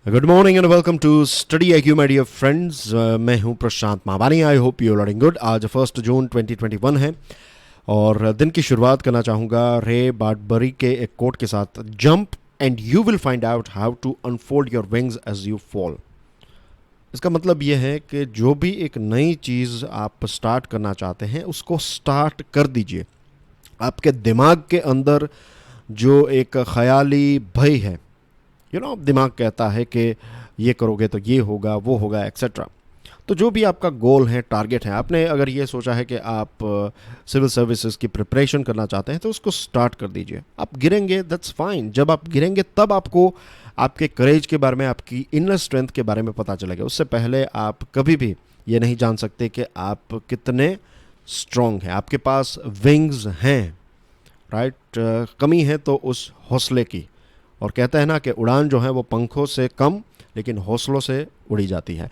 Good morning and welcome to study IQ my dear friends. मैं हूं Prashant Mawani. I hope you are doing good. आज 1 जून 2021 है और दिन की शुरुआत करना चाहूँगा रे बार्डबरी के एक कोट के साथ। Jump and you will find out how to unfold your wings as you fall. इसका मतलब ये है कि जो भी एक नई चीज़ आप स्टार्ट करना चाहते हैं उसको स्टार्ट कर दीजिए। आपके दिमाग के अंदर जो एक ख्याली भय है, दिमाग कहता है कि ये करोगे तो ये होगा, वो होगा, एक्सेट्रा। तो जो भी आपका गोल है, टारगेट है, आपने अगर ये सोचा है कि आप सिविल सर्विसेज की प्रिपरेशन करना चाहते हैं तो उसको स्टार्ट कर दीजिए। आप गिरेंगे, दैट्स फाइन। जब आप गिरेंगे तब आपको आपके करेज के बारे में, आपकी इनर स्ट्रेंथ के बारे में पता चलेगा। उससे पहले आप कभी भी ये नहीं जान सकते कि आप कितने स्ट्रॉन्ग हैं। आपके पास विंग्स हैं, राइट। कमी है तो उस हौसले की। और कहते हैं ना कि उड़ान जो है वो पंखों से कम लेकिन हौसलों से उड़ी जाती है।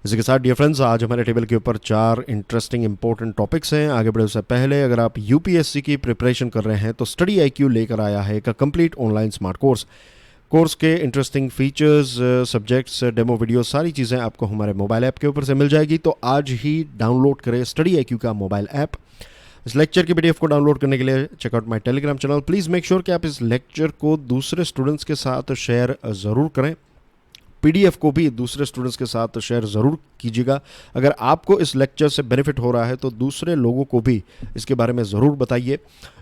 इसी के साथ डियर फ्रेंड्स, आज हमारे टेबल के ऊपर 4 इंटरेस्टिंग इंपॉर्टेंट टॉपिक्स हैं। आगे बढ़े उससे पहले अगर आप यूपीएससी की प्रिपरेशन कर रहे हैं तो स्टडी आईक्यू लेकर आया है एक कंप्लीट ऑनलाइन स्मार्ट कोर्स के interesting features, subjects, demo video, सारी चीज़ें आपको हमारे मोबाइल ऐप के ऊपर से मिल जाएगी। तो आज ही डाउनलोड करें स्टडी आईक्यू का मोबाइल ऐप। इस लेक्चर की पीडीएफ को डाउनलोड करने के लिए check out my Telegram channel. Please make sure कि आप इस लेक्चर को दूसरे स्टूडेंट्स के साथ शेयर ज़रूर करें। पीडीएफ को भी दूसरे स्टूडेंट्स के साथ शेयर ज़रूर कीजिएगा। अगर आपको इस लेक्चर से बेनिफिट हो रहा है तो दूसरे लोगों को भी इसके बारे में ज़रूर बताइए।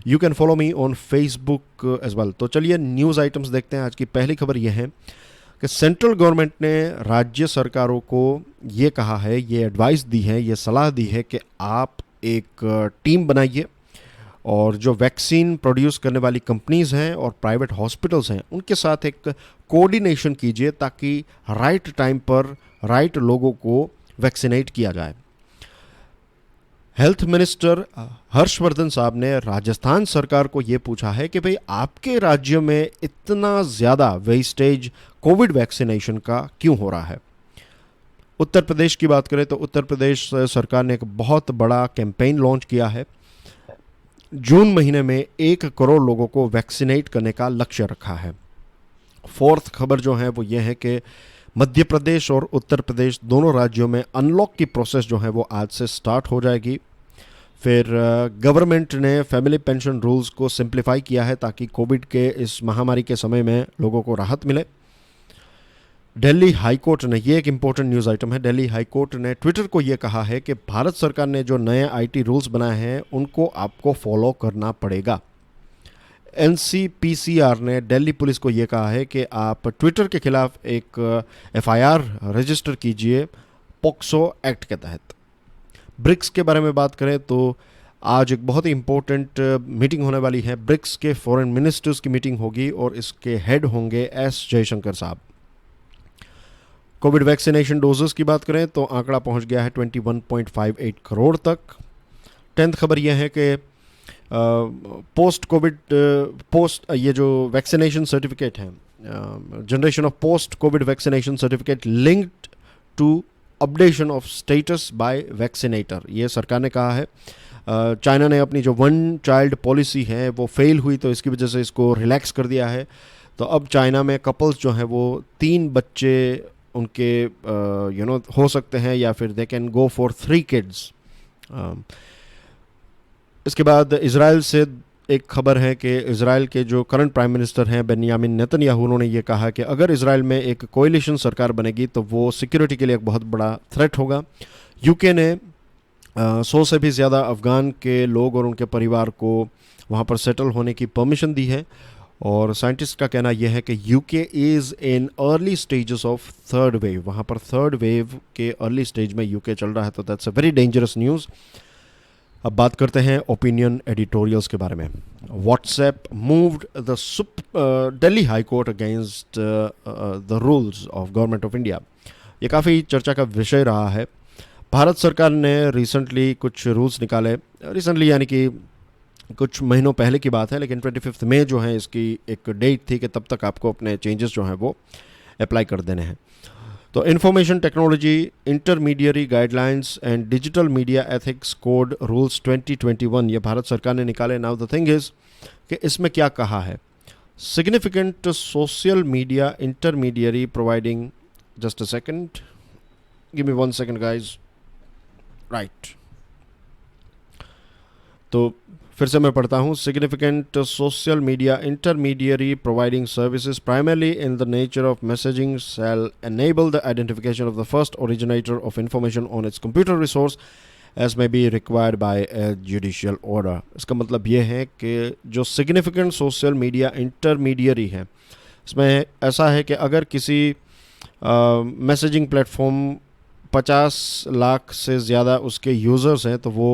You can follow me on Facebook as well. तो चलिए न्यूज़ आइटम्स देखते हैं। आज की पहली खबर यह है कि सेंट्रल गवर्नमेंट ने राज्य सरकारों को ये कहा है, ये एडवाइस दी है, ये सलाह दी है कि आप एक टीम बनाइए और जो वैक्सीन प्रोड्यूस करने वाली कंपनीज़ हैं और प्राइवेट हॉस्पिटल्स हैं उनके साथ एक कोऑर्डिनेशन कीजिए ताकि राइट टाइम पर राइट लोगों को वैक्सीनेट किया जाए। हेल्थ मिनिस्टर हर्षवर्धन साहब ने राजस्थान सरकार को ये पूछा है कि भाई आपके राज्य में इतना ज़्यादा वेस्टेज कोविड वैक्सीनेशन का क्यों हो रहा है। उत्तर प्रदेश की बात करें तो उत्तर प्रदेश सरकार ने एक बहुत बड़ा कैंपेन लॉन्च किया है। जून महीने में 1 करोड़ लोगों को वैक्सीनेट करने का लक्ष्य रखा है। फोर्थ खबर जो है वो ये है कि मध्य प्रदेश और उत्तर प्रदेश दोनों राज्यों में अनलॉक की प्रोसेस जो है वो आज से स्टार्ट हो जाएगी। फिर गवर्नमेंट ने फैमिली पेंशन रूल्स को सिंप्लीफाई किया है ताकि कोविड के इस महामारी के समय में लोगों को राहत मिले। दिल्ली हाईकोर्ट ने, ये एक इम्पोर्टेंट न्यूज़ आइटम है, दिल्ली हाईकोर्ट ने ट्विटर को ये कहा है कि भारत सरकार ने जो नए आईटी रूल्स बनाए हैं उनको आपको फॉलो करना पड़ेगा। एनसीपीसीआर ने दिल्ली पुलिस को ये कहा है कि आप ट्विटर के खिलाफ एक एफआईआर रजिस्टर कीजिए पॉक्सो एक्ट के तहत। ब्रिक्स के बारे में बात करें तो आज एक बहुत ही इम्पोर्टेंट मीटिंग होने वाली है। ब्रिक्स के फॉरेन मिनिस्टर्स की मीटिंग होगी और इसके हेड होंगे एस जयशंकर साहब। कोविड वैक्सीनेशन डोजेस की बात करें तो आंकड़ा पहुंच गया है 21.58 करोड़ तक। 10th खबर यह है कि ये जो वैक्सीनेशन सर्टिफिकेट है, generation of post COVID vaccination certificate linked to updation of status by vaccinator, ये सरकार ने कहा है। चाइना ने अपनी जो 1 चाइल्ड पॉलिसी है वो फेल हुई तो इसकी वजह से इसको रिलैक्स कर दिया है। तो अब चाइना में कपल्स जो हैं वो 3 बच्चे उनके हो सकते हैं या फिर they can go for 3 kids. इसके बाद इजराइल से एक खबर है कि इजराइल के जो करंट प्राइम मिनिस्टर हैं बेन्यामिन नेतन्याहू, उन्होंने ये कहा कि अगर इजराइल में एक कोalition सरकार बनेगी तो वो सिक्योरिटी के लिए एक बहुत बड़ा थ्रेट होगा। यूके ने 100 से भी ज़्यादा अफ़गान के लोग और उनके परिवार को वहाँ पर सेटल होने की परमिशन दी है और साइंटिस्ट का कहना यह है कि UK is in early stages of 3rd wave. वहाँ पर 3rd वेव के अर्ली स्टेज में यूके चल रहा है, तो that's a very dangerous news. अब बात करते हैं ओपिनियन एडिटोरियल्स के बारे में। WhatsApp moved the Delhi high court against the rules of government of India. ये काफ़ी चर्चा का विषय रहा है। भारत सरकार ने रिसेंटली कुछ रूल्स निकाले, रिसेंटली यानी कि कुछ महीनों पहले की बात है, लेकिन 25 मई जो है इसकी एक डेट थी कि तब तक आपको अपने चेंजेस जो हैं वो अप्लाई कर देने हैं। तो information technology intermediary guidelines and digital media ethics code rules 2021 ये भारत सरकार ने निकाले। नाउ द थिंग इज़ कि इसमें क्या कहा है, significant social media intermediary providing, just a second, give me 1 second guys, right, तो फिर से मैं पढ़ता हूँ. Significant social media intermediary providing services primarily in the nature of messaging shall enable the identification of the first originator of information on its computer resource as may be required by a judicial order. इसका मतलब ये है कि जो significant social media intermediary है, इसमें ऐसा है कि अगर किसी मैसेजिंग प्लेटफॉर्म 50 लाख से ज़्यादा उसके यूज़र्स हैं तो वो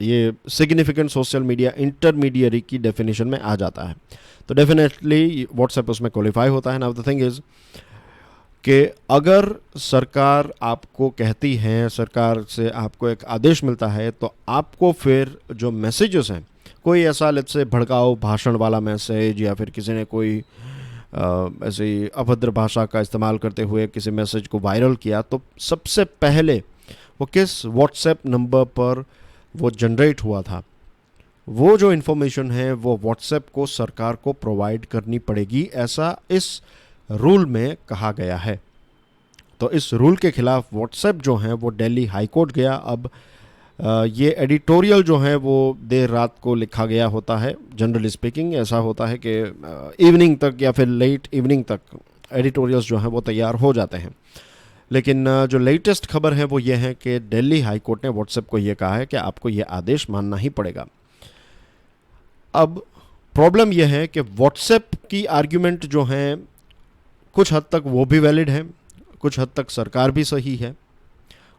ये सिग्निफिकेंट सोशल मीडिया इंटरमीडियरी की डेफिनेशन में आ जाता है. तो डेफिनेटली व्हाट्सएप उसमें क्वालिफाई होता है. नाउ द थिंग इज़ कि अगर सरकार आपको कहती है, सरकार से आपको एक आदेश मिलता है, तो आपको फिर जो मैसेजेस हैं, कोई ऐसा लेट्स से भड़काऊ भाषण वाला मैसेज या फिर किसी ने कोई ऐसी अभद्र भाषा का इस्तेमाल करते हुए किसी मैसेज को वायरल किया, तो सबसे पहले वो किस व्हाट्सएप नंबर पर वो जनरेट हुआ था, वो जो इन्फॉर्मेशन है वो व्हाट्सएप को सरकार को प्रोवाइड करनी पड़ेगी, ऐसा इस रूल में कहा गया है. तो इस रूल के खिलाफ व्हाट्सएप जो है वो दिल्ली हाई कोर्ट गया. अब ये एडिटोरियल जो है वो देर रात को लिखा गया होता है. जनरली स्पीकिंग ऐसा होता है कि इवनिंग तक या फिर लेट इवनिंग तक एडिटोरियल्स जो हैं वो तैयार हो जाते हैं. लेकिन जो लेटेस्ट खबर है वो ये है कि दिल्ली हाई कोर्ट ने व्हाट्सएप को ये कहा है कि आपको ये आदेश मानना ही पड़ेगा. अब प्रॉब्लम यह है कि व्हाट्सएप की आर्ग्यूमेंट जो हैं कुछ हद तक वो भी वैलिड है, कुछ हद तक सरकार भी सही है.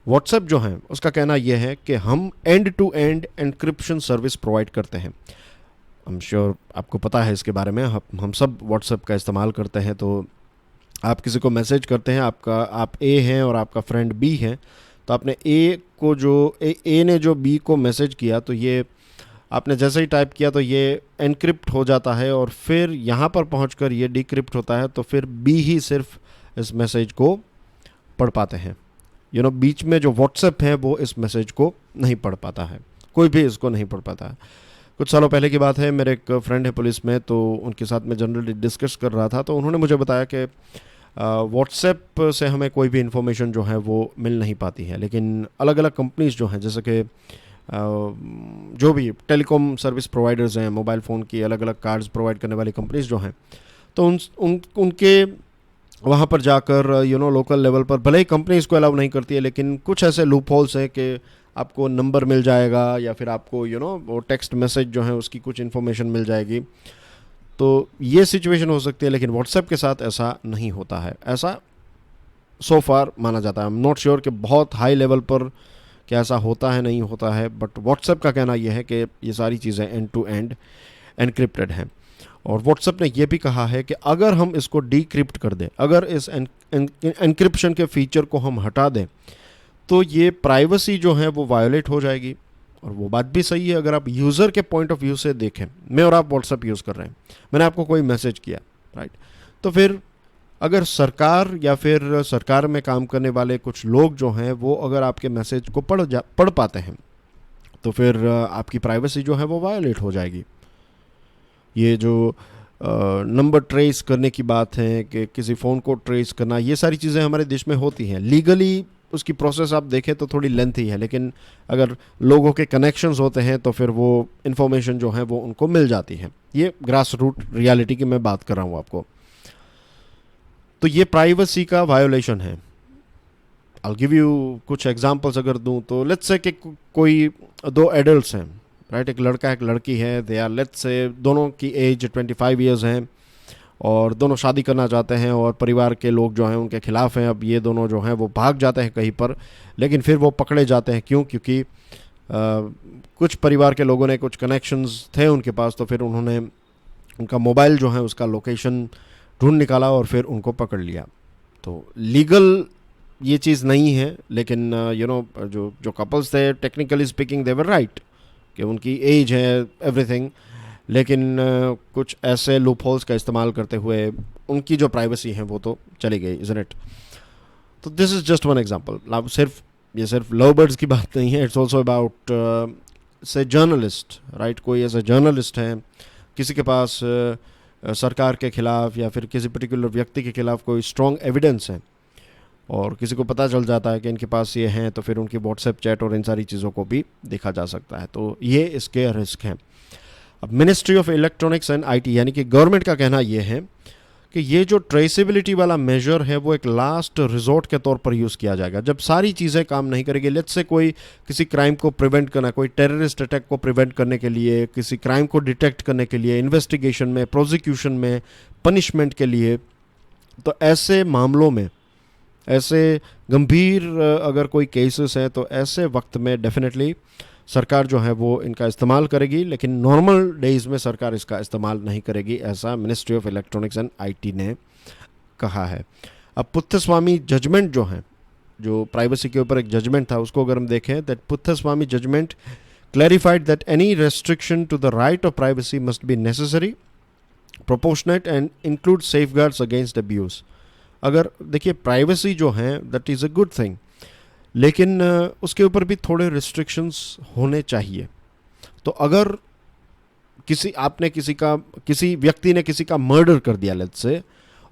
व्हाट्सएप जो है उसका कहना यह है कि हम end to end encryption service provide करते हैं. आई एम श्योर आपको पता है इसके बारे में. हम सब व्हाट्सएप का इस्तेमाल करते हैं. तो आप किसी को मैसेज करते हैं, आप ए हैं और आपका फ्रेंड बी है, तो आपने ए को जो ए ने जो बी को मैसेज किया, तो ये आपने जैसे ही टाइप किया तो ये एनक्रिप्ट हो जाता है और फिर यहाँ पर पहुँचकर ये डिक्रिप्ट होता है. तो फिर बी ही सिर्फ इस मैसेज को पढ़ पाते हैं. बीच में जो व्हाट्सएप है वो इस मैसेज को नहीं पढ़ पाता है, कोई भी इसको नहीं पढ़ पाता है. कुछ सालों पहले की बात है, मेरे एक फ्रेंड है पुलिस में, तो उनके साथ मैं जनरली डिस्कस कर रहा था, तो उन्होंने मुझे बताया कि व्हाट्सएप से हमें कोई भी इन्फॉर्मेशन जो है वो मिल नहीं पाती है, लेकिन अलग अलग कंपनीज जो हैं, जैसे कि जो भी टेलीकॉम सर्विस प्रोवाइडर्स हैं, मोबाइल फ़ोन की अलग अलग कार्ड्स प्रोवाइड करने वाली कंपनीज जो हैं, तो उनके वहाँ पर जाकर लोकल लेवल पर भले ही कंपनी इसको अलाउ नहीं करती है, लेकिन कुछ ऐसे लूप होल्स हैं कि आपको नंबर मिल जाएगा या फिर आपको वो टेक्स्ट मैसेज जो है उसकी कुछ इन्फॉर्मेशन मिल जाएगी. तो ये सिचुएशन हो सकती है, लेकिन व्हाट्सएप के साथ ऐसा नहीं होता है. ऐसा सो फार माना जाता है. आई एम नॉट श्योर कि बहुत हाई लेवल पर क्या ऐसा होता है नहीं होता है, बट व्हाट्सएप का कहना यह है कि ये सारी चीज़ें एंड टू एंड एनक्रिप्टेड हैं. और व्हाट्सएप ने यह भी कहा है कि अगर हम इसको डिक्रिप्ट कर दें, अगर इस एनक्रिप्शन के फीचर को हम हटा दें, तो ये प्राइवेसी जो है वो वायोलेट हो जाएगी. और वो बात भी सही है. अगर आप यूज़र के पॉइंट ऑफ व्यू से देखें, मैं और आप व्हाट्सएप यूज़ कर रहे हैं, मैंने आपको कोई मैसेज किया, राइट, तो फिर अगर सरकार या फिर सरकार में काम करने वाले कुछ लोग जो हैं वो अगर आपके मैसेज को पढ़ पाते हैं, तो फिर आपकी प्राइवेसी जो है वो वायोलेट हो जाएगी. ये जो नंबर ट्रेस करने की बात है कि किसी फ़ोन को ट्रेस करना, ये सारी चीज़ें हमारे देश में होती हैं. लीगली उसकी प्रोसेस आप देखें तो थोड़ी लेंथी है, लेकिन अगर लोगों के कनेक्शंस होते हैं तो फिर वो इन्फॉर्मेशन जो है वो उनको मिल जाती है. ये ग्रास रूट रियलिटी की मैं बात कर रहा हूँ आपको. तो ये प्राइवेसी का वायोलेशन है. I'll give you कुछ एग्जांपल्स अगर दूं तो लेट्स से कि कोई दो एडल्ट्स हैं, राइट, एक लड़का एक लड़की है, दे आर लेट्स से दोनों की एज 25 ईयर्स हैं और दोनों शादी करना चाहते हैं और परिवार के लोग जो हैं उनके खिलाफ हैं. अब ये दोनों जो हैं वो भाग जाते हैं कहीं पर, लेकिन फिर वो पकड़े जाते हैं. क्यों? क्योंकि कुछ परिवार के लोगों ने कुछ कनेक्शंस थे उनके पास, तो फिर उन्होंने उनका मोबाइल जो है उसका लोकेशन ढूंढ निकाला और फिर उनको पकड़ लिया. तो लीगल ये चीज़ नहीं है, लेकिन जो कपल्स थे, technically speaking they were right कि उनकी एज है एवरीथिंग, लेकिन कुछ ऐसे लूप होल्स का इस्तेमाल करते हुए उनकी जो प्राइवेसी है वो तो चली गई, इज़न्ट इट. तो this is just one example. ये सिर्फ लव बर्ड्स की बात नहीं है. इट्स ऑल्सो अबाउट से जर्नलिस्ट, राइट. कोई ऐसा जर्नलिस्ट है, किसी के पास सरकार के खिलाफ या फिर किसी पर्टिकुलर व्यक्ति के खिलाफ कोई स्ट्रॉन्ग एविडेंस है और किसी को पता चल जाता है कि इनके पास ये हैं, तो फिर उनकी व्हाट्सएप चैट और इन सारी चीज़ों को भी देखा जा सकता है। तो ये इसके रिस्क हैं। अब ministry of electronics and IT यानी कि गवर्नमेंट का कहना ये है कि ये जो ट्रेसेबिलिटी वाला मेजर है वो एक लास्ट रिजॉर्ट के तौर पर यूज़ किया जाएगा। जब सारी चीज़ें काम नहीं करेगी, लेट्स से कोई किसी क्राइम को प्रिवेंट करना, कोई टेररिस्ट अटैक को प्रिवेंट करने के लिए, किसी क्राइम को डिटेक्ट करने के लिए, इन्वेस्टिगेशन में, प्रोसिक्यूशन में, पनिशमेंट के लिए, तो ऐसे मामलों में, ऐसे गंभीर अगर कोई केसेस हैं तो ऐसे वक्त में डेफिनेटली सरकार जो है वो इनका इस्तेमाल करेगी, लेकिन नॉर्मल डेज में सरकार इसका इस्तेमाल नहीं करेगी, ऐसा ministry of electronics and IT ने कहा है। अब पुत्थस्वामी जजमेंट जो है, जो प्राइवेसी के ऊपर एक जजमेंट था, उसको अगर हम देखें, that Puttaswamy judgment clarified that any restriction to the right of privacy must be necessary, proportionate and include safeguards against abuse. अगर देखिए प्राइवेसी जो है that is a good thing, लेकिन उसके ऊपर भी थोड़े रिस्ट्रिक्शंस होने चाहिए। तो अगर किसी व्यक्ति ने किसी का मर्डर कर दिया लेट्स से,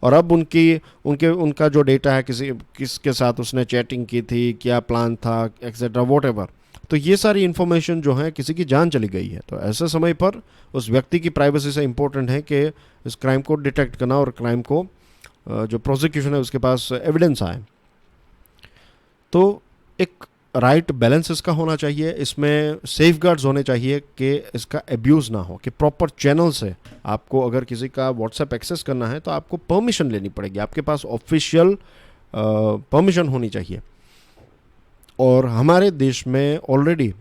और अब उनका जो डेटा है, किसके साथ उसने चैटिंग की थी, क्या प्लान था, एक्सेट्रा व्हाटएवर, तो ये सारी इन्फॉर्मेशन जो है, किसी की जान चली गई है। तो ऐसे समय पर उस व्यक्ति की प्राइवेसी से इम्पोर्टेंट है कि इस क्राइम को डिटेक्ट करना और क्राइम को जो प्रोसिक्यूशन है उसके पास एविडेंस आए। तो एक राइट बैलेंस इसका होना चाहिए, इसमें सेफगार्ड्स होने चाहिए कि इसका एब्यूज़ ना हो, कि प्रॉपर चैनल से आपको अगर किसी का व्हाट्सएप एक्सेस करना है तो आपको परमिशन लेनी पड़ेगी, आपके पास ऑफिशियल परमिशन होनी चाहिए। और हमारे देश में ऑलरेडी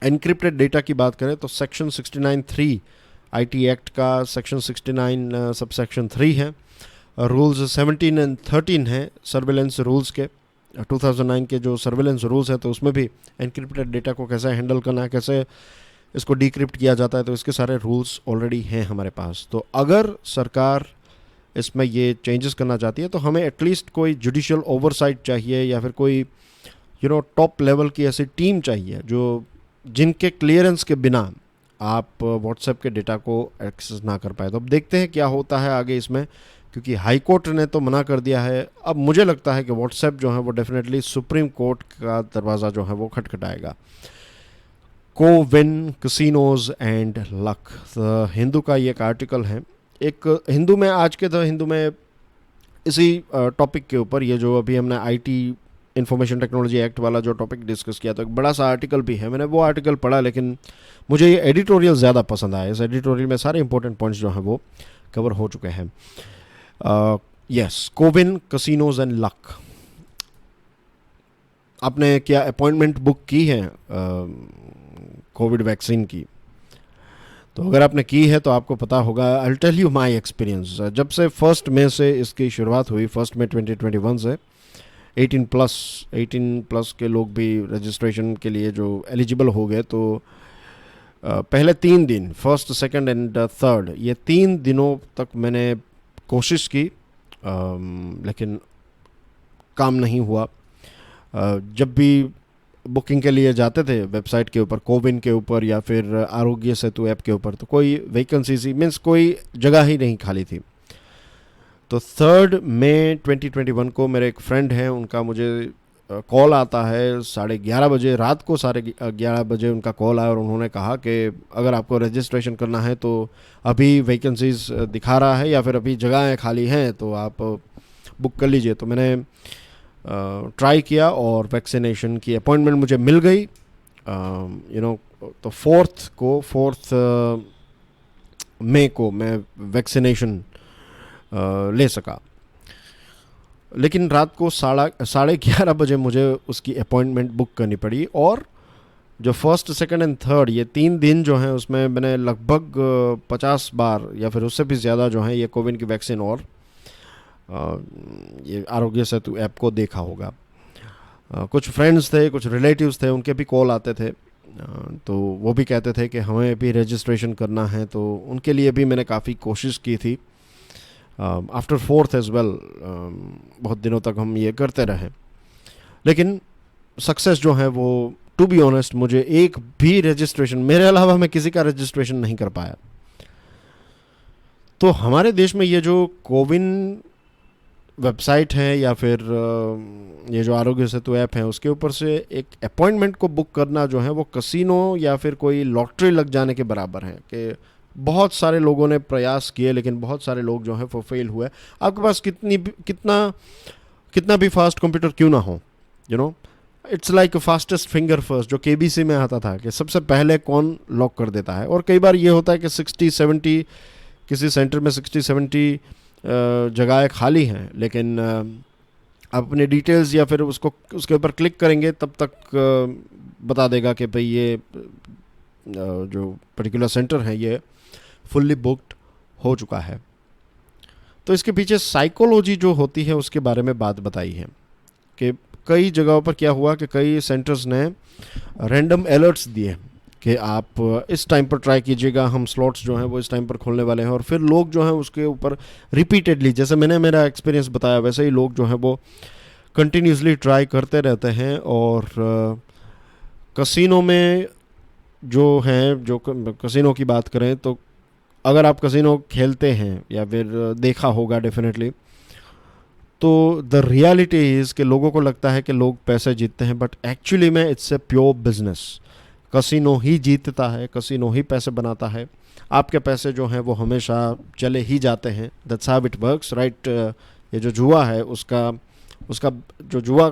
एनक्रिप्टेड डेटा की बात करें तो सेक्शन 69(3) आईटी एक्ट का सेक्शन 69 सबसेक्शन 3 है, रूल्स 17 एंड 13 हैं सर्विलेंस रूल्स के, 2009 के जो सर्विलेंस रूल्स हैं, तो उसमें भी एनक्रिप्टेड डेटा को कैसे हैंडल करना है, कैसे इसको डिक्रिप्ट किया जाता है, तो इसके सारे रूल्स ऑलरेडी हैं हमारे पास। तो अगर सरकार इसमें ये चेंजेस करना चाहती है तो हमें एटलीस्ट कोई जुडिशियल ओवरसाइट चाहिए, या फिर कोई टॉप लेवल की ऐसी टीम चाहिए जिनके क्लियरेंस के बिना आप व्हाट्सएप के डेटा को एक्सेस ना कर पाए। तो अब देखते हैं क्या होता है आगे इसमें, क्योंकि हाई कोर्ट ने तो मना कर दिया है। अब मुझे लगता है कि व्हाट्सएप जो है वो डेफिनेटली सुप्रीम कोर्ट का दरवाज़ा जो है वो खटखटाएगा। कोविन कैसीनोज एंड लक, हिंदू का ये एक आर्टिकल है, एक हिंदू में, आज के द हिंदू में इसी टॉपिक के ऊपर, ये जो अभी हमने आईटी इंफॉर्मेशन टेक्नोलॉजी एक्ट वाला जो टॉपिक डिस्कस किया, तो एक बड़ा सा आर्टिकल भी है, मैंने वो आर्टिकल पढ़ा, लेकिन मुझे ये एडिटोरियल ज़्यादा पसंद आया। इस एडिटोरियल में सारे इंपॉर्टेंट पॉइंट्स जो हैं वो कवर हो चुके हैं। Yes, CoWIN casinos and luck, आपने क्या अपॉइंटमेंट बुक की है कोविड वैक्सीन की? तो अगर आपने की है तो आपको पता होगा, I will tell you my experience. जब से 1 मई से इसकी शुरुआत हुई, 1 मई 2021 से 18 प्लस के लोग भी रजिस्ट्रेशन के लिए जो एलिजिबल हो गए, तो पहले 3 दिन, 1st, 2nd एंड 3rd, ये 3 दिनों तक मैंने कोशिश की, लेकिन काम नहीं हुआ। जब भी बुकिंग के लिए जाते थे वेबसाइट के ऊपर, कोविन के ऊपर या फिर आरोग्य सेतु ऐप के ऊपर, तो कोई वैकेंसी मीन्स कोई जगह ही नहीं खाली थी। तो 3 मई 2021 को मेरे एक फ्रेंड हैं, उनका मुझे कॉल आता है 11:30 बजे, रात को 11:30 बजे उनका कॉल आया और उन्होंने कहा कि अगर आपको रजिस्ट्रेशन करना है तो अभी वैकेंसीज दिखा रहा है या फिर अभी जगहें खाली हैं तो आप बुक कर लीजिए। तो मैंने ट्राई किया और वैक्सीनेशन की अपॉइंटमेंट मुझे मिल गई, तो 4 मई को मैं वैक्सीनेशन ले सका। लेकिन रात को 11:30 बजे मुझे उसकी अपॉइंटमेंट बुक करनी पड़ी, और जो 1st, 2nd एंड 3rd ये 3 दिन जो हैं उसमें मैंने लगभग 50 बार या फिर उससे भी ज़्यादा जो है ये कोविन की वैक्सीन और ये आरोग्य सेतु ऐप को देखा होगा। कुछ फ्रेंड्स थे, कुछ रिलेटिव्स थे, उनके भी कॉल आते थे, तो वो भी कहते थे कि हमें भी रजिस्ट्रेशन करना है, तो उनके लिए भी मैंने काफ़ी कोशिश की थी। आफ्टर 4th एज वेल, बहुत दिनों तक हम ये करते रहे, लेकिन सक्सेस जो है वो, टू बी ऑनेस्ट, मुझे एक भी रजिस्ट्रेशन, मेरे अलावा मैं किसी का रजिस्ट्रेशन नहीं कर पाया। तो हमारे देश में ये जो कोविन वेबसाइट है या फिर ये जो आरोग्य सेतु ऐप है, उसके ऊपर से एक अपॉइंटमेंट को बुक करना जो है वो कसिनो या फिर कोई लॉटरी लग जाने के बराबर है कि बहुत सारे लोगों ने प्रयास किए लेकिन बहुत सारे लोग जो हैं वो फेल हुए। आपके पास कितना भी फास्ट कंप्यूटर क्यों ना हो, you know, it's like fastest finger first, जो केबीसी में आता था कि सबसे पहले कौन लॉक कर देता है। और कई बार ये होता है कि 60-70 किसी सेंटर में 60-70 जगहें खाली हैं, लेकिन आप अपने डिटेल्स या फिर उसको उसके ऊपर क्लिक करेंगे तब तक बता देगा कि भाई ये जो पर्टिकुलर सेंटर है ये फुल्ली बुक्ड हो चुका है। तो इसके पीछे साइकोलॉजी जो होती है उसके बारे में बात बताई है कि कई जगहों पर क्या हुआ कि कई सेंटर्स ने रैंडम अलर्ट्स दिए कि आप इस टाइम पर ट्राई कीजिएगा, हम स्लॉट्स जो हैं वो इस टाइम पर खोलने वाले हैं। और फिर लोग जो हैं उसके ऊपर रिपीटेडली, जैसे मैंने मेरा एक्सपीरियंस बताया वैसे ही लोग जो हैं वो कंटिन्यूसली ट्राई करते रहते हैं। और कसिनो में जो हैं, जो कसिनो की बात करें तो अगर आप कसिनो खेलते हैं या फिर देखा होगा डेफिनेटली, तो द रियलिटी इज़ कि लोगों को लगता है कि लोग पैसे जीतते हैं, बट एक्चुअली में it's a pure business. Casino ही जीतता है, कसिनो ही पैसे बनाता है। आपके पैसे जो हैं वो हमेशा चले ही जाते हैं। That's how it works, right. ये जो जुआ है उसका जो जुआ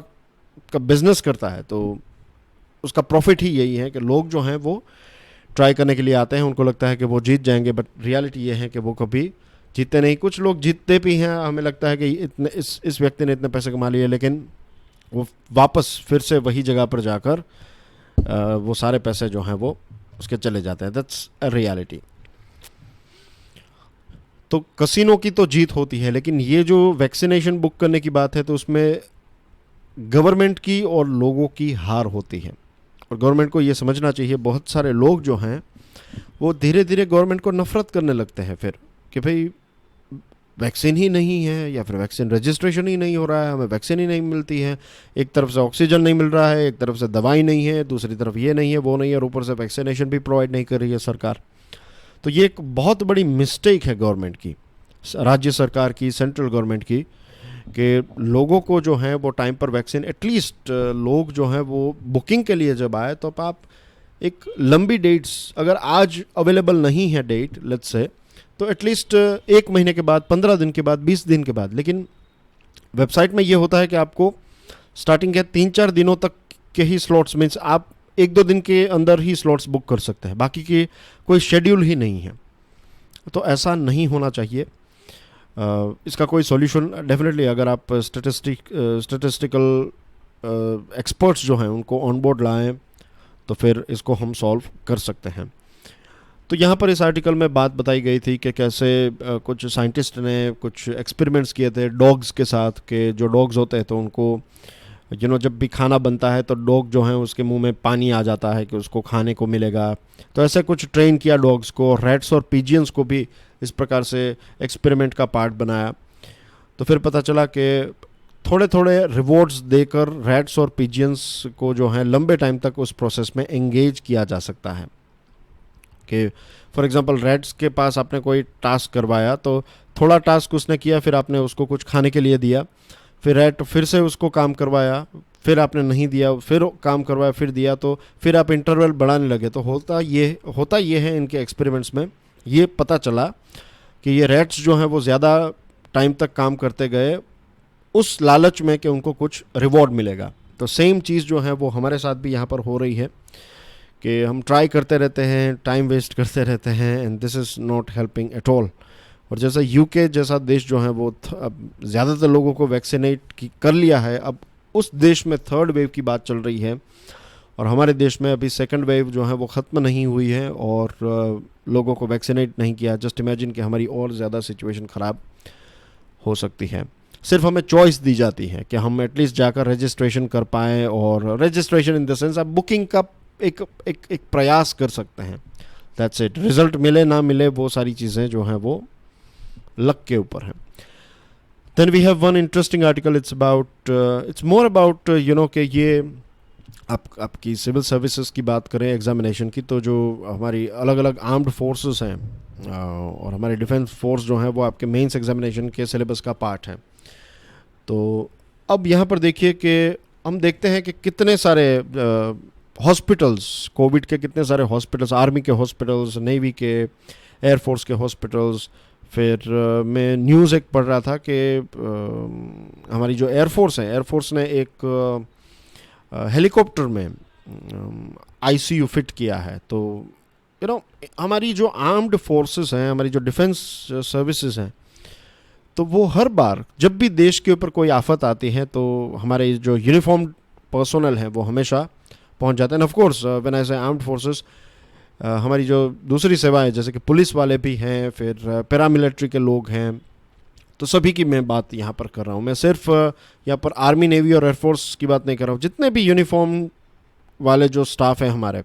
का बिजनेस करता है तो उसका प्रॉफिट ही यही है कि लोग जो हैं वो ट्राई करने के लिए आते हैं, उनको लगता है कि वो जीत जाएंगे, बट रियलिटी ये है कि वो कभी जीतते नहीं। कुछ लोग जीतते भी हैं, हमें लगता है कि इतने इस व्यक्ति ने इतने पैसे कमा लिए, लेकिन वो वापस फिर से वही जगह पर जाकर वो सारे पैसे जो हैं वो उसके चले जाते हैं। That's a reality. तो कसिनो की तो जीत होती है, लेकिन ये जो वैक्सीनेशन बुक करने की बात है तो उसमें गवर्नमेंट की और लोगों की हार होती है। और गवर्नमेंट को ये समझना चाहिए, बहुत सारे लोग जो हैं वो धीरे धीरे गवर्नमेंट को नफरत करने लगते हैं फिर कि भाई वैक्सीन ही नहीं है या फिर वैक्सीन रजिस्ट्रेशन ही नहीं हो रहा है, हमें वैक्सीन ही नहीं मिलती है। एक तरफ से ऑक्सीजन नहीं मिल रहा है, एक तरफ से दवाई नहीं है, दूसरी तरफ ये नहीं है वो नहीं है, और ऊपर से वैक्सीनेशन भी प्रोवाइड नहीं कर रही है सरकार। तो ये एक बहुत बड़ी मिस्टेक है गवर्नमेंट की, राज्य सरकार की, सेंट्रल गवर्नमेंट की, कि लोगों को जो है वो टाइम पर वैक्सीन, एटलीस्ट लोग जो हैं वो बुकिंग के लिए जब आए तो आप एक लंबी डेट्स, अगर आज अवेलेबल नहीं है डेट लेट्स से, तो एटलीस्ट 1 महीने के बाद, 15 दिन के बाद, 20 दिन के बाद। लेकिन वेबसाइट में ये होता है कि आपको स्टार्टिंग के 3-4 दिनों तक के ही स्लॉट्स, मीन्स आप 1-2 दिन के अंदर ही स्लॉट्स बुक कर सकते हैं, बाकी की कोई शेड्यूल ही नहीं है। तो ऐसा नहीं होना चाहिए। इसका कोई सॉल्यूशन डेफिनेटली, अगर आप स्टैटिस्टिकल एक्सपर्ट्स जो हैं उनको ऑन बोर्ड लाएं तो फिर इसको हम सॉल्व कर सकते हैं। तो यहाँ पर इस आर्टिकल में बात बताई गई थी कि कैसे कुछ साइंटिस्ट ने कुछ एक्सपेरिमेंट्स किए थे डॉग्स के साथ, कि जो डॉग्स होते हैं तो उनको जब भी खाना बनता है तो डॉग जो है उसके मुंह में पानी आ जाता है कि उसको खाने को मिलेगा। तो ऐसे कुछ ट्रेन किया डॉग्स को, रैट्स और पिजियंस को भी इस प्रकार से एक्सपेरिमेंट का पार्ट बनाया। तो फिर पता चला कि थोड़े थोड़े रिवॉर्ड्स देकर रैट्स और पिजियंस को जो है लंबे टाइम तक उस प्रोसेस में एंगेज किया जा सकता है। कि फॉर एग्जांपल रैट्स के पास आपने कोई टास्क करवाया तो थोड़ा टास्क उसने किया, फिर आपने उसको कुछ खाने के लिए दिया, फिर रैट फिर से उसको काम करवाया, फिर आपने नहीं दिया, फिर काम करवाया, फिर दिया, तो फिर आप इंटरवल बढ़ाने लगे। तो होता ये है इनके एक्सपेरिमेंट्स में ये पता चला कि ये रैट्स जो हैं वो ज़्यादा टाइम तक काम करते गए उस लालच में कि उनको कुछ रिवॉर्ड मिलेगा। तो सेम चीज़ जो है वो हमारे साथ भी यहाँ पर हो रही है कि हम ट्राई करते रहते हैं, टाइम वेस्ट करते रहते हैं, and this is not helping at all. और जैसा यूके जैसा देश जो है वो अब ज़्यादातर लोगों को वैक्सीनेट कर लिया है, अब उस देश में 3rd वेव की बात चल रही है और हमारे देश में अभी 2nd वेव जो है वो ख़त्म नहीं हुई है और लोगों को वैक्सीनेट नहीं किया। जस्ट इमेजिन कि हमारी और ज़्यादा सिचुएशन ख़राब हो सकती है। सिर्फ हमें चॉइस दी जाती है कि हम एटलीस्ट जाकर रजिस्ट्रेशन कर पाएँ, और रजिस्ट्रेशन इन द सेंस आप बुकिंग का एक प्रयास कर सकते हैं। That's it. रिजल्ट मिले ना मिले वो सारी चीज़ें जो हैं वो लक के ऊपर हैं। Then we have one interesting article, it's more about कि ये आपकी सिविल सर्विसेज की बात करें एग्जामिनेशन की, तो जो हमारी अलग अलग आर्म्ड फोर्सेस हैं और हमारे डिफेंस फोर्स जो हैं वो आपके मेंस एग्जामिनेशन के सिलेबस का पार्ट है। तो अब यहाँ पर देखिए कि हम देखते हैं कि कितने सारे हॉस्पिटल्स, कोविड के कितने सारे हॉस्पिटल्स, आर्मी के हॉस्पिटल्स, नेवी के, एयरफोर्स के हॉस्पिटल्स। फिर मैं न्यूज़ एक पढ़ रहा था कि हमारी जो एयरफोर्स है, एयरफोर्स ने एक हेलीकॉप्टर में आईसीयू फिट किया है। तो हमारी जो आर्म्ड फोर्सेस हैं, हमारी जो डिफेंस सर्विसेज हैं, तो वो हर बार जब भी देश के ऊपर कोई आफत आती है तो हमारे जो यूनिफॉर्म पर्सोनल हैं वो हमेशा पहुंच जाते हैं। ऑफ कोर्स व्हेन आई से आर्म्ड फोर्सेस, हमारी जो दूसरी सेवाएं जैसे कि पुलिस वाले भी हैं, फिर पैरामिलिट्री के लोग हैं, तो सभी की मैं बात यहाँ पर कर रहा हूँ। मैं सिर्फ यहाँ पर आर्मी, नेवी और एयरफोर्स की बात नहीं कर रहा हूँ। जितने भी यूनिफॉर्म वाले जो स्टाफ हैं हमारे,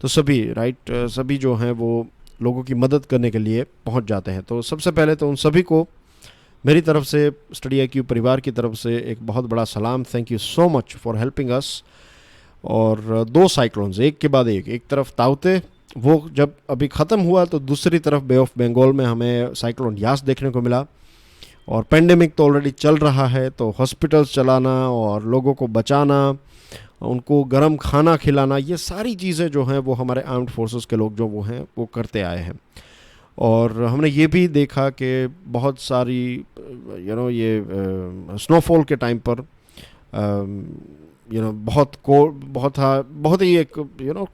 तो सभी सभी जो हैं वो लोगों की मदद करने के लिए पहुँच जाते हैं। तो सबसे पहले तो उन सभी को मेरी तरफ से, स्टडी IQ परिवार की तरफ से एक बहुत बड़ा सलाम। Thank you so much for helping us. और 2 साइक्लोन्स एक के बाद एक तरफ ताउते, वो जब अभी ख़त्म हुआ, तो दूसरी तरफ बे ऑफ बंगाल में हमें साइक्लोन यास देखने को मिला। और पेंडेमिक तो ऑलरेडी चल रहा है, तो हॉस्पिटल्स चलाना और लोगों को बचाना, उनको गर्म खाना खिलाना, ये सारी चीज़ें जो हैं वो हमारे आर्म्ड फोर्सेस के लोग जो वो हैं वो करते आए हैं। और हमने ये भी देखा कि बहुत सारी ये स्नोफॉल के टाइम पर बहुत ही एक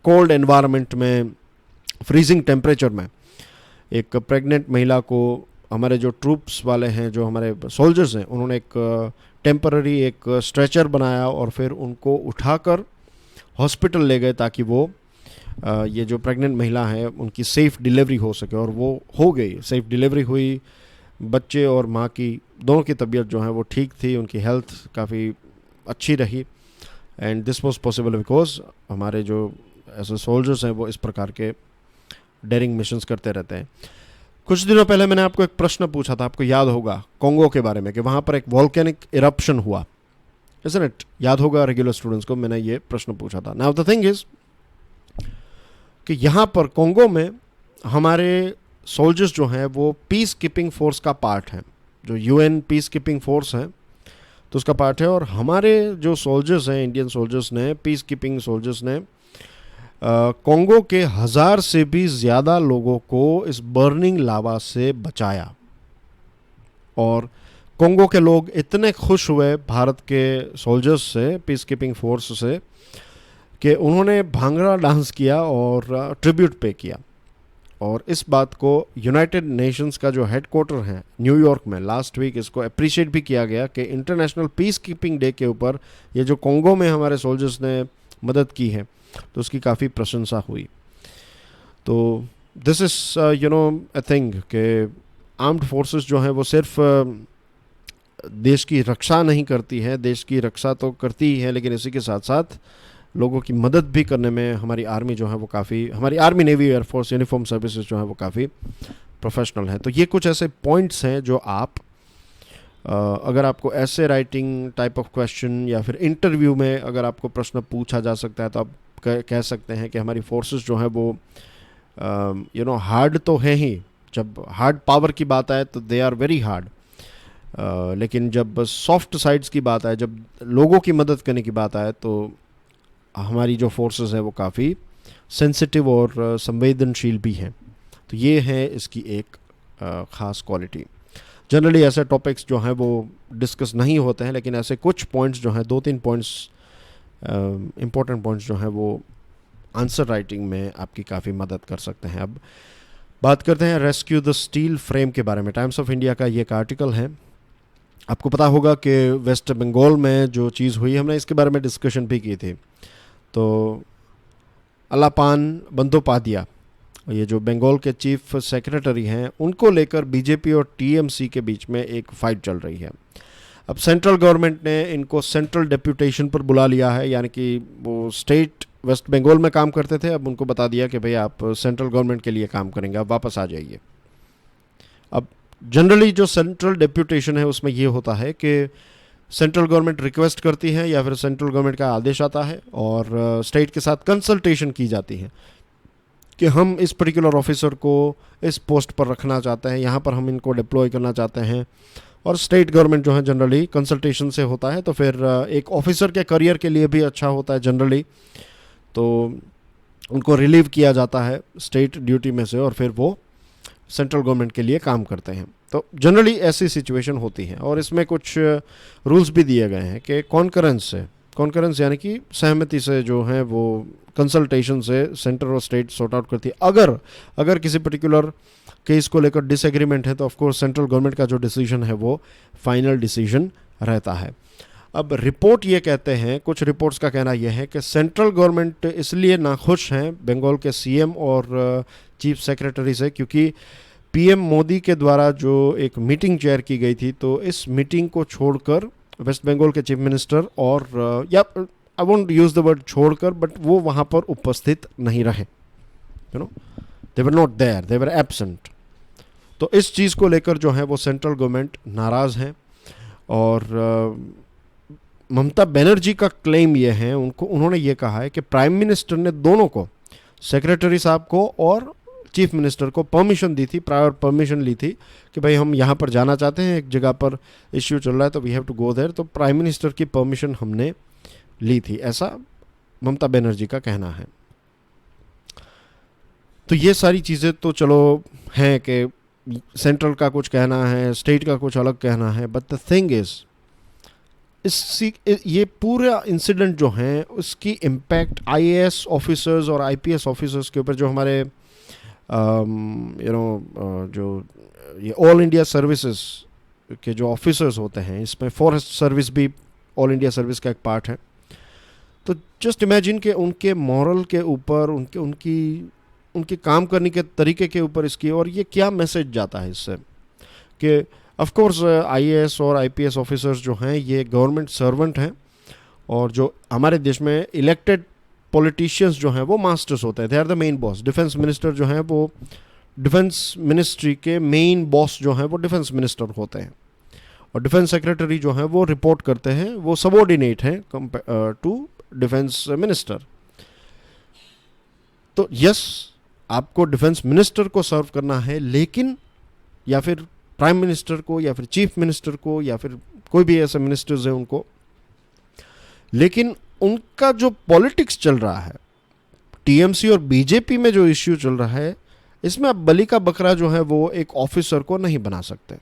कोल्ड एनवायरनमेंट में, फ्रीजिंग टेम्परेचर में, एक प्रेग्नेंट महिला को हमारे जो ट्रूप्स वाले हैं, जो हमारे सोल्जर्स हैं, उन्होंने एक टेम्पररी एक स्ट्रेचर बनाया और फिर उनको उठाकर हॉस्पिटल ले गए ताकि वो ये जो प्रेग्नेंट महिला है उनकी सेफ़ डिलीवरी हो सके। और वो हो गई, सेफ़ डिलीवरी हुई। बच्चे और माँ की दोनों की तबीयत जो है वो ठीक थी, उनकी हेल्थ काफ़ी अच्छी रही। And this was possible because हमारे जो ऐसे सोल्जर्स हैं वो इस प्रकार के डेयरिंग मिशंस करते रहते हैं। कुछ दिनों पहले मैंने आपको एक प्रश्न पूछा था, आपको याद होगा, कोंगो के बारे में, कि वहाँ पर एक वॉल्केनिक इरप्शन हुआ, इज़न्ट इट? याद होगा रेगुलर स्टूडेंट्स को, मैंने ये प्रश्न पूछा था। नाउ द थिंग इज़ कि यहाँ पर कोंगो में हमारे सोल्जर्स जो हैं वो पीस कीपिंग फोर्स का पार्ट हैं, जो UN पीस कीपिंग फोर्स है तो उसका पार्ट है। और हमारे जो सोल्जर्स हैं, इंडियन सोल्जर्स ने, पीस कीपिंग सोल्जर्स ने कोंगो के 1000 से भी ज़्यादा लोगों को इस बर्निंग लावा से बचाया। और कोंगो के लोग इतने खुश हुए भारत के सोल्जर्स से, पीस कीपिंग फोर्स से, कि उन्होंने भांगड़ा डांस किया और ट्रिब्यूट पे किया। और इस बात को यूनाइटेड नेशंस का जो हेडक्वार्टर है न्यूयॉर्क में, लास्ट वीक इसको अप्रिशिएट भी किया गया कि इंटरनेशनल पीस कीपिंग डे के ऊपर ये जो कोंगो में हमारे सोल्जर्स ने मदद की है तो उसकी काफ़ी प्रशंसा हुई। तो दिस इज़ आई थिंक कि आर्म्ड फोर्सेस जो हैं वो सिर्फ देश की रक्षा नहीं करती है, देश की रक्षा तो करती ही है, लेकिन इसी के साथ साथ लोगों की मदद भी करने में हमारी आर्मी जो है वो काफ़ी, हमारी army, navy, air force, uniform services जो है वो काफ़ी प्रोफेशनल है। तो ये कुछ ऐसे पॉइंट्स हैं जो आप अगर आपको ऐसे राइटिंग टाइप ऑफ क्वेश्चन या फिर इंटरव्यू में अगर आपको प्रश्न पूछा जा सकता है तो आप कह सकते हैं कि हमारी फोर्सेस जो है वो हार्ड तो है ही। जब हार्ड पावर की बात आए तो दे आर वेरी हार्ड, लेकिन जब सॉफ्ट साइड्स की बात आए, जब लोगों की मदद करने की बात आए, तो हमारी जो फोर्सेस है वो काफ़ी सेंसिटिव और संवेदनशील भी हैं। तो ये है इसकी एक ख़ास क्वालिटी। जनरली ऐसे टॉपिक्स जो हैं वो डिस्कस नहीं होते हैं, लेकिन ऐसे कुछ पॉइंट्स जो हैं, 2-3 पॉइंट्स, इम्पोर्टेंट पॉइंट्स जो हैं वो आंसर राइटिंग में आपकी काफ़ी मदद कर सकते हैं। अब बात करते हैं रेस्क्यू द स्टील फ्रेम के बारे में। टाइम्स ऑफ इंडिया का ये एक आर्टिकल है। आपको पता होगा कि वेस्ट बंगाल में जो चीज़ हुई, हमने इसके बारे में डिस्कशन भी की थी। तो अलापान बंदोपाध्याय, ये जो बंगाल के चीफ सेक्रेटरी हैं, उनको लेकर बीजेपी और टीएमसी के बीच में एक फ़ाइट चल रही है। अब सेंट्रल गवर्नमेंट ने इनको सेंट्रल डेप्यूटेशन पर बुला लिया है, यानी कि वो स्टेट वेस्ट बंगाल में काम करते थे, अब उनको बता दिया कि भाई आप सेंट्रल गवर्नमेंट के लिए काम करेंगे, आप वापस आ जाइए। अब जनरली जो सेंट्रल डेप्यूटेशन है उसमें ये होता है कि सेंट्रल गवर्नमेंट रिक्वेस्ट करती है या फिर सेंट्रल गवर्नमेंट का आदेश आता है और स्टेट के साथ कंसल्टेशन की जाती है कि हम इस पर्टिकुलर ऑफिसर को इस पोस्ट पर रखना चाहते हैं, यहाँ पर हम इनको डिप्लॉय करना चाहते हैं। और स्टेट गवर्नमेंट जो है जनरली कंसल्टेशन से होता है, तो फिर एक ऑफिसर के करियर के लिए भी अच्छा होता है जनरली, तो उनको रिलीव किया जाता है स्टेट ड्यूटी में से और फिर वो सेंट्रल गवर्नमेंट के लिए काम करते हैं। तो जनरली ऐसी सिचुएशन होती है और इसमें कुछ रूल्स भी दिए गए हैं कि कॉन्करेंस यानी कि सहमति से जो है वो कंसल्टेशन से सेंटर और स्टेट सॉर्ट आउट करती है। अगर किसी पर्टिकुलर केस को लेकर डिसएग्रीमेंट है तो ऑफ कोर्स सेंट्रल गवर्नमेंट का जो डिसीजन है वो फाइनल डिसीजन रहता है। अब रिपोर्ट ये कहते हैं, कुछ रिपोर्ट्स का कहना यह है कि सेंट्रल गवर्नमेंट इसलिए नाखुश हैं बंगाल के सीएम और चीफ सेक्रेटरी से क्योंकि पीएम मोदी के द्वारा जो एक मीटिंग चेयर की गई थी, तो इस मीटिंग को छोड़कर वेस्ट बंगाल के चीफ मिनिस्टर और या I won't use the word छोड़कर, बट वो वहाँ पर उपस्थित नहीं रहे, you know, they were not there, they were absent. तो इस चीज़ को लेकर जो है वो सेंट्रल गवर्नमेंट नाराज़ है और ममता बनर्जी का क्लेम ये है, उन्होंने ये कहा है कि प्राइम मिनिस्टर ने दोनों को, सेक्रेटरी साहब को और चीफ मिनिस्टर को परमिशन दी थी, प्रायर परमिशन ली थी कि भाई हम यहाँ पर जाना चाहते हैं, एक जगह पर इश्यू चल रहा है तो we have to go there. तो प्राइम मिनिस्टर की परमिशन हमने ली थी, ऐसा ममता बनर्जी का कहना है। तो ये सारी चीज़ें तो चलो हैं कि सेंट्रल का कुछ कहना है, स्टेट का कुछ अलग कहना है, बट द थिंग इज़ ये पूरा इंसिडेंट जो है उसकी इम्पैक्ट आईएएस ऑफिसर्स और आईपीएस ऑफिसर्स के ऊपर, जो हमारे जो ये ऑल इंडिया सर्विसेज के जो ऑफिसर्स होते हैं, इसमें फॉरेस्ट सर्विस भी ऑल इंडिया सर्विस का एक पार्ट है। तो जस्ट इमेजिन कि उनके मॉरल के ऊपर, उनकी काम करने के तरीके के ऊपर इसकी, और ये क्या मैसेज जाता है इससे कि ऑफ कोर्स आईएएस और आईपीएस ऑफिसर्स जो हैं ये गवर्नमेंट सर्वेंट हैं और जो हमारे देश में इलेक्टेड पॉलिटिशियंस जो हैं वो मास्टर्स होते हैं, they are the main boss. Defence minister जो हैं वो डिफेंस मिनिस्ट्री के मेन बॉस जो हैं वो डिफेंस मिनिस्टर होते हैं और डिफेंस सेक्रेटरी जो हैं वो रिपोर्ट करते हैं, वो सबऑर्डिनेट हैं टू डिफेंस मिनिस्टर। तो यस, आपको डिफेंस मिनिस्टर को सर्व करना है, लेकिन या फिर प्राइम मिनिस्टर को या फिर चीफ मिनिस्टर को या फिर कोई भी ऐसे मिनिस्टर्स हैं उनको, लेकिन उनका जो पॉलिटिक्स चल रहा है, टीएमसी और बीजेपी में जो इश्यू चल रहा है, इसमें आप बलि का बकरा जो है वो एक ऑफिसर को नहीं बना सकते।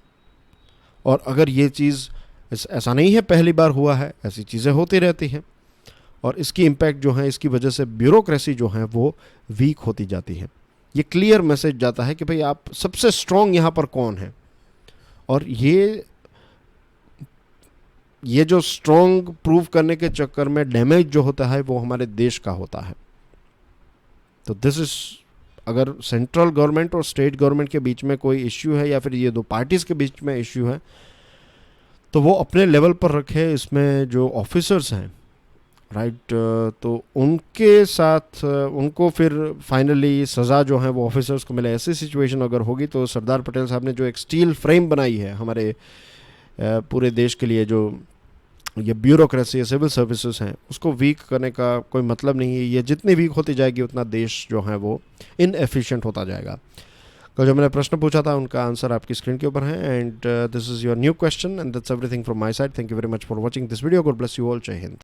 और अगर ये चीज़ ऐसा नहीं है पहली बार हुआ है, ऐसी चीज़ें होती रहती हैं और इसकी इम्पैक्ट जो है, इसकी वजह से ब्यूरोक्रेसी जो है वो वीक होती जाती है। ये क्लियर मैसेज जाता है कि भाई आप सबसे स्ट्रॉन्ग यहाँ पर कौन है, और ये जो स्ट्रॉन्ग प्रूव करने के चक्कर में डैमेज जो होता है वो हमारे देश का होता है। तो दिस इज, अगर सेंट्रल गवर्नमेंट और स्टेट गवर्नमेंट के बीच में कोई इश्यू है या फिर ये दो पार्टीज़ के बीच में इश्यू है, तो वो अपने लेवल पर रखे। इसमें जो ऑफिसर्स हैं, राइट, तो उनके साथ उनको फिर फाइनली सज़ा जो है वो ऑफिसर्स को मिले। ऐसी सिचुएशन अगर होगी तो सरदार पटेल साहब ने जो एक स्टील फ्रेम बनाई है हमारे पूरे देश के लिए, जो ये ब्यूरोक्रेसी, सिविल सर्विसेज हैं, उसको वीक करने का कोई मतलब नहीं है। ये जितनी वीक होती जाएगी उतना देश जो है वो इनएफिशिएंट होता जाएगा। कल जो मैंने प्रश्न पूछा था उनका आंसर आपकी स्क्रीन के ऊपर है, and this is your new question and that's everything from my side. Thank you very much for watching this video. God bless you all. जय हिंद।